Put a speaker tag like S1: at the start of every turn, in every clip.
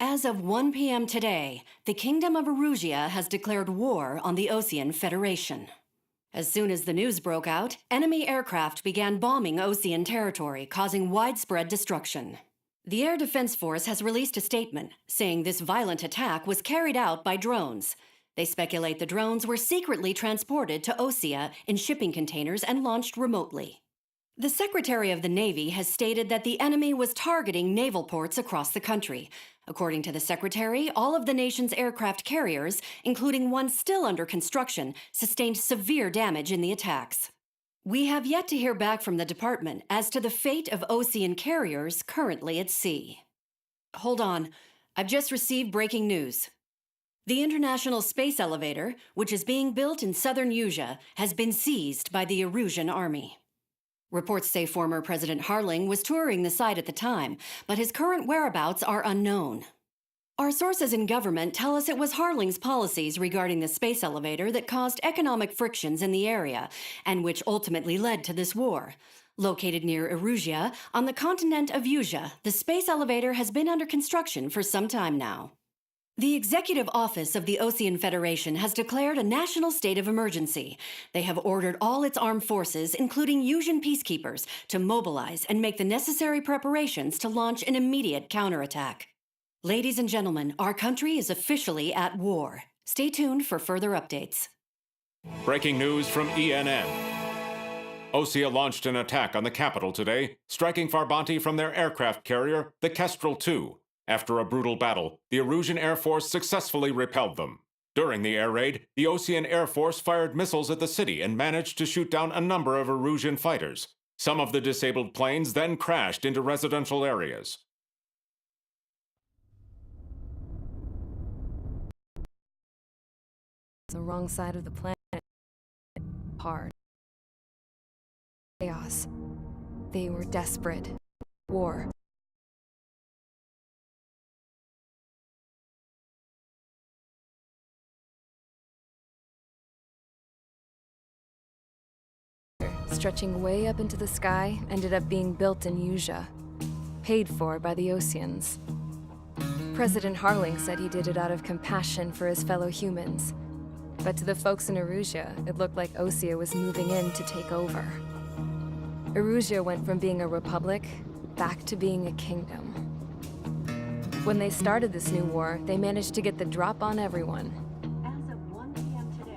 S1: As of 1 p.m. today, the Kingdom of Erusia has declared war on the Osean Federation. As soon as the news broke out, enemy aircraft began bombing Osean territory, causing widespread destruction. The Air Defense Force has released a statement saying this violent attack was carried out by drones. They speculate the drones were secretly transported to Osea in shipping containers and launched remotely. The Secretary of the Navy has stated that the enemy was targeting naval ports across the country. According to the Secretary, all of the nation's aircraft carriers, including one still under construction, sustained severe damage in the attacks. We have yet to hear back from the department as to the fate of Osean carriers currently at sea. Hold on, I've just received breaking news. The International Space Elevator, which is being built in southern Usia, has been seized by the Erusian army. Reports say former President Harling was touring the site at the time, but his current whereabouts are unknown. Our sources in government tell us it was Harling's policies regarding the space elevator that caused economic frictions in the area, and which ultimately led to this war. Located near Erusia, on the continent of Usia, the space elevator has been under construction for some time now. The Executive Office of the Osean Federation has declared a national state of emergency. They have ordered all its armed forces, including Usian peacekeepers, to mobilize and make the necessary preparations to launch an immediate counterattack. Ladies and gentlemen, our country is officially at war. Stay tuned for further updates.
S2: Breaking news from ENN. Osea launched an attack on the capital today, striking Farbanti from their aircraft carrier, the Kestrel II. After a brutal battle, the Erusian Air Force successfully repelled them. During the air raid, the Osean Air Force fired missiles at the city and managed to shoot down a number of Erusian fighters. Some of the disabled planes then crashed into residential areas.
S3: The wrong side of the planet. Hard. Chaos. They were desperate. War. Stretching way up into the sky, ended up being built in Usia, paid for by the Oseans. President Harling said he did it out of compassion for his fellow humans, but to the folks in Erusia, it looked like Osea was moving in to take over. Erusia went from being a republic back to being a kingdom. When they started this new war, they managed to get the drop on everyone.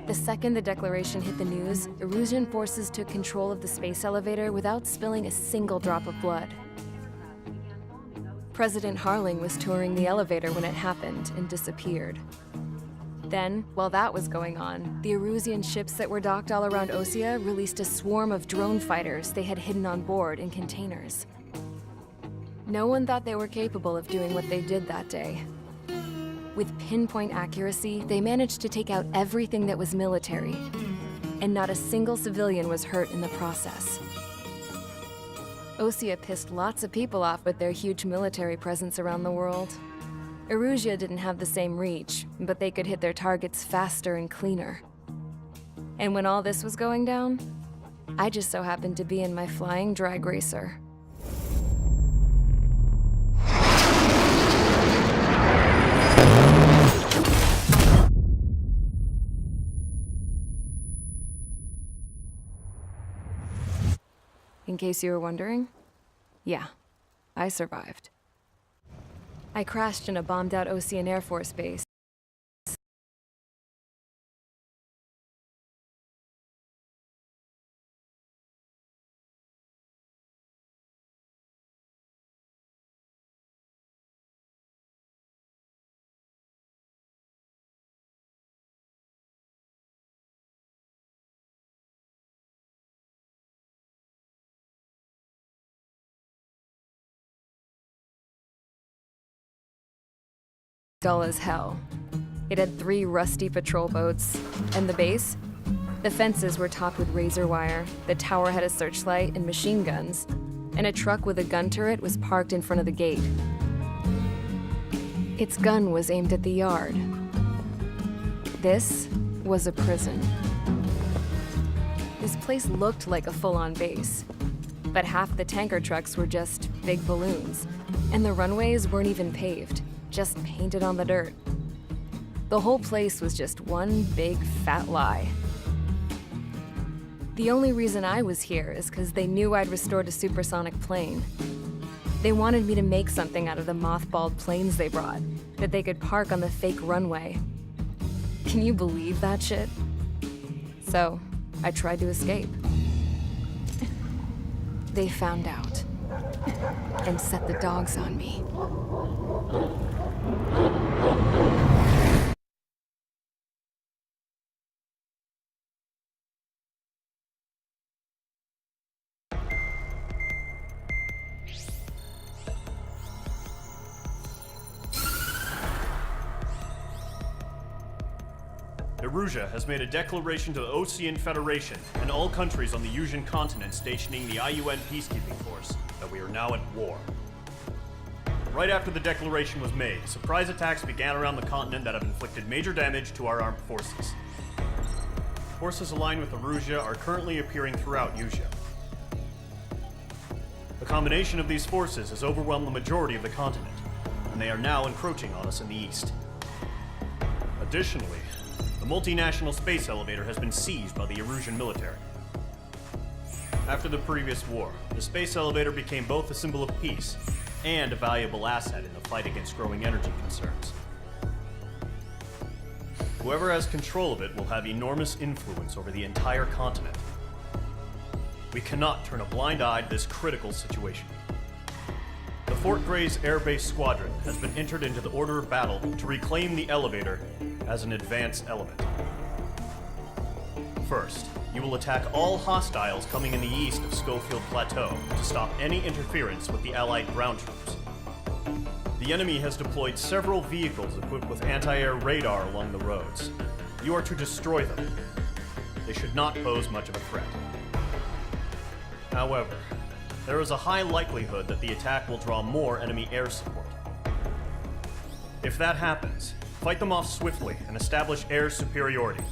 S3: The second the declaration hit the news, Erusian forces took control of the space elevator without spilling a single drop of blood. President Harling was touring the elevator when it happened and disappeared. Then, while that was going on, the Erusian ships that were docked all around Osea released a swarm of drone fighters they had hidden on board in containers. No one thought they were capable of doing what they did that day. With pinpoint accuracy, they managed to take out everything that was military, and not a single civilian was hurt in the process. Osea pissed lots of people off with their huge military presence around the world. Erusia didn't have the same reach, but they could hit their targets faster and cleaner. And when all this was going down, I just so happened to be in my flying drag racer. In case you were wondering, yeah, I survived. I crashed in a bombed-out Osean Air Force base. Dull as hell. It had 3 rusty patrol boats, and the base? The fences were topped with razor wire, the tower had a searchlight and machine guns, and a truck with a gun turret was parked in front of the gate. Its gun was aimed at the yard. This was a prison. This place looked like a full-on base, but half the tanker trucks were just big balloons, and the runways weren't even paved. just painted on the dirt. The whole place was just one big fat lie. The only reason I was here is because they knew I'd restored a supersonic plane. They wanted me to make something out of the mothballed planes they brought, that they could park on the fake runway. Can you believe that shit? So, I tried to escape. They found out and set the dogs on me.
S4: Erusia has made a declaration to the Ocean Federation and all countries on the Yusian continent stationing the IUN peacekeeping force that we are now at war. Right after the declaration was made, surprise attacks began around the continent that have inflicted major damage to our armed forces. Forces aligned with Erusia are currently appearing throughout Yusia. The combination of these forces has overwhelmed the majority of the continent, and they are now encroaching on us in the east. Additionally, the multinational space elevator has been seized by the Erusian military. After the previous war, the space elevator became both a symbol of peace and a valuable asset in the fight against growing energy concerns. Whoever has control of it will have enormous influence over the entire continent. We cannot turn a blind eye to this critical situation. The Fort Gray's Air Base Squadron has been entered into the order of battle to reclaim the elevator as an advance element. First, you will attack all hostiles coming in the east of Schofield Plateau to stop any interference with the Allied ground troops. The enemy has deployed several vehicles equipped with anti-air radar along the roads. You are to destroy them. They should not pose much of a threat. However, there is a high likelihood that the attack will draw more enemy air support. If that happens, fight them off swiftly and establish air superiority.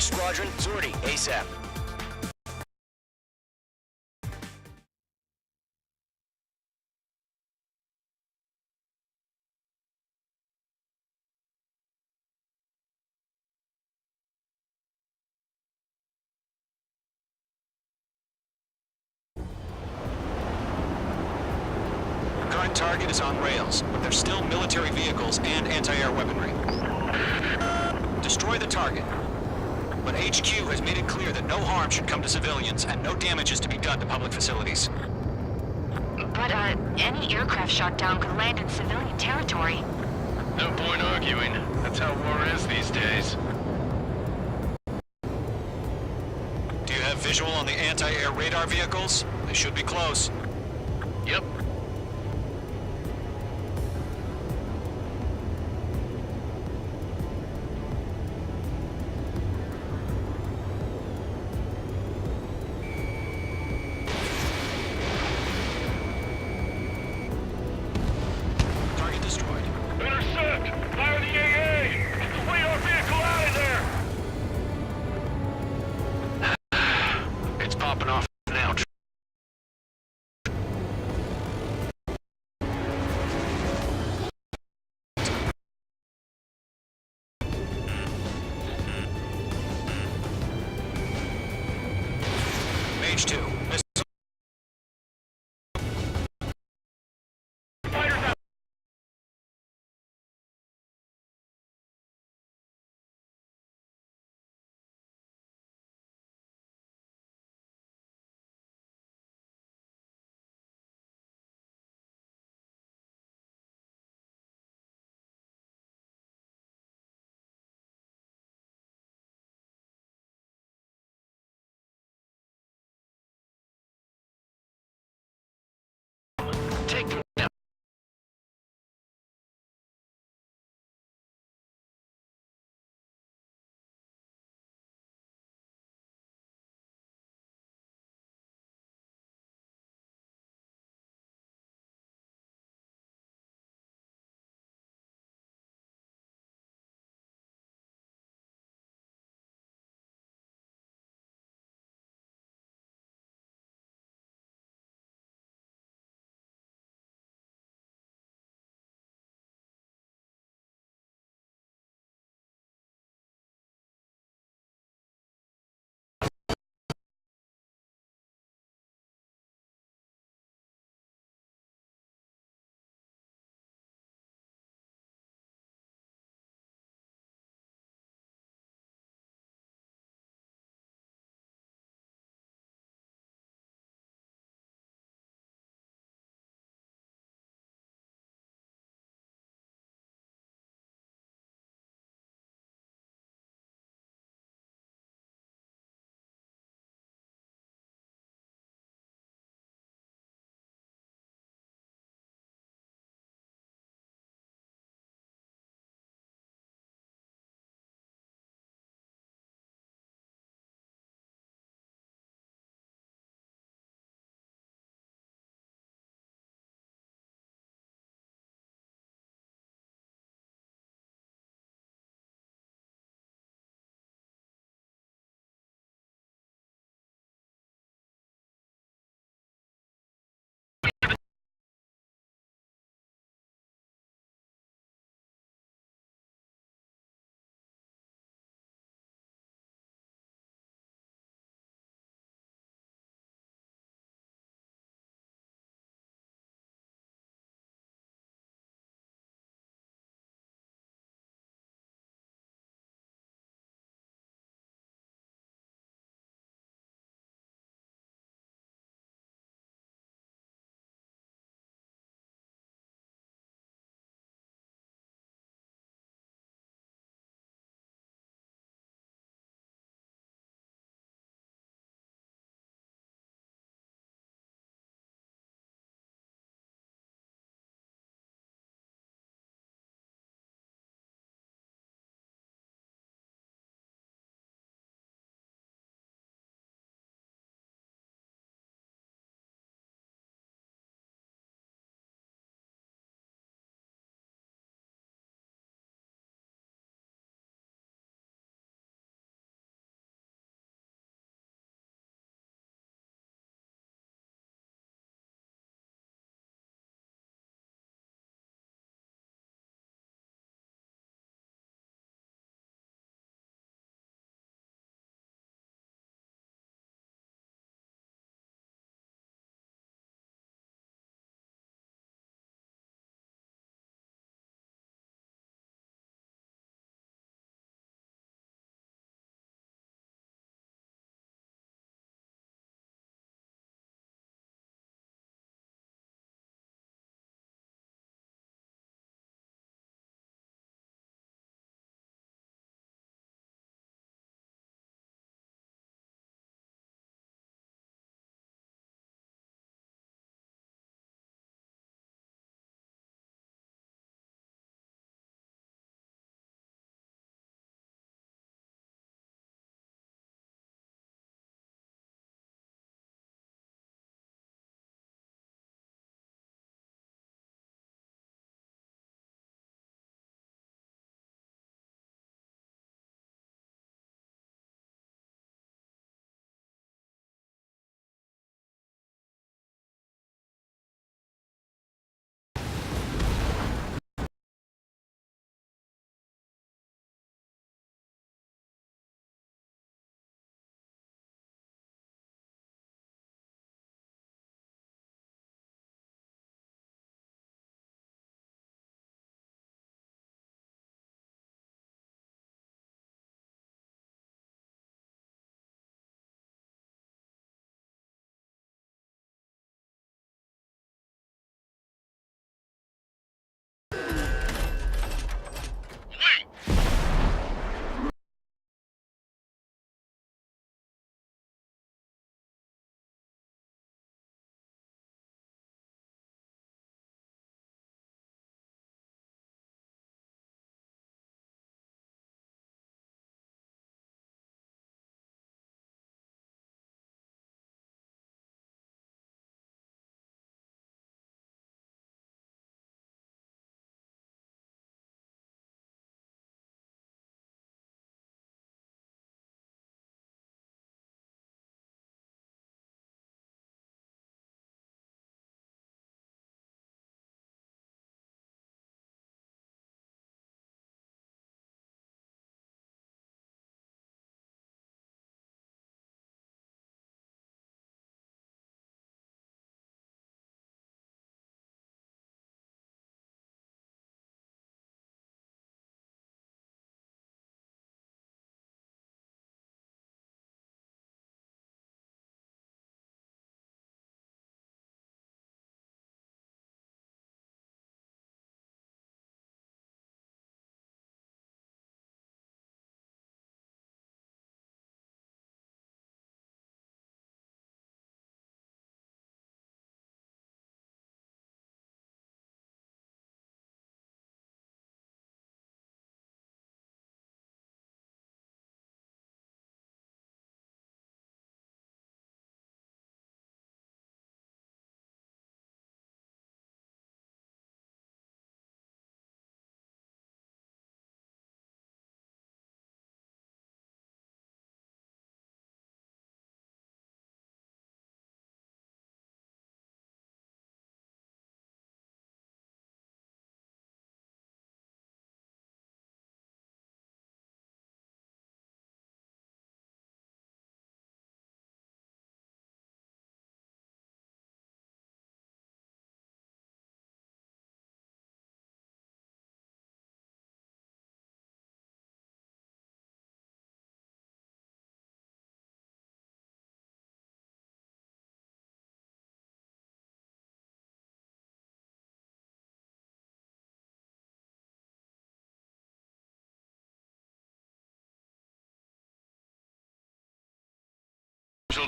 S5: Each squadron, sortie ASAP.
S6: Current target is on rails, but there's still military vehicles and anti-air weaponry. Destroy the target. But HQ has made it clear that no harm should come to civilians and no damage is to be done to public facilities.
S7: But, any aircraft shot down could land in civilian territory.
S8: No point arguing. That's how war is these days.
S6: Do you have visual on the anti-air radar vehicles? They should be close.
S8: Yep.
S6: Target destroyed.
S8: Intercept! Fire the AA! Flee our vehicle out of there! It's popping off now.
S6: Mage 2.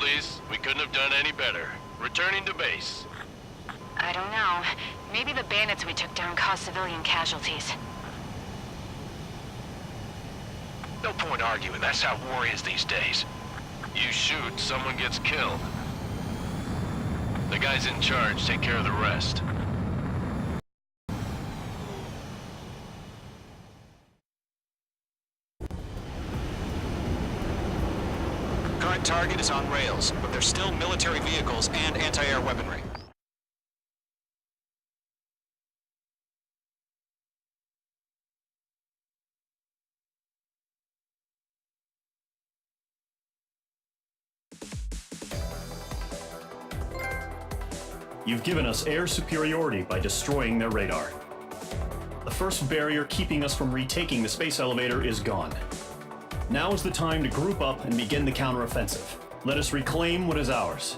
S8: casualties. We couldn't have done any better. Returning to base.
S7: I don't know. Maybe the bandits we took down caused civilian casualties.
S6: No point arguing. That's how war is these days.
S8: You shoot, someone gets killed. The guys in charge take care of the rest.
S6: Current target is on rails, but there's still military vehicles and anti-air weaponry.
S4: You've given us air superiority by destroying their radar. The first barrier keeping us from retaking the space elevator is gone. Now is the time to group up and begin the counteroffensive. Let us reclaim what is ours.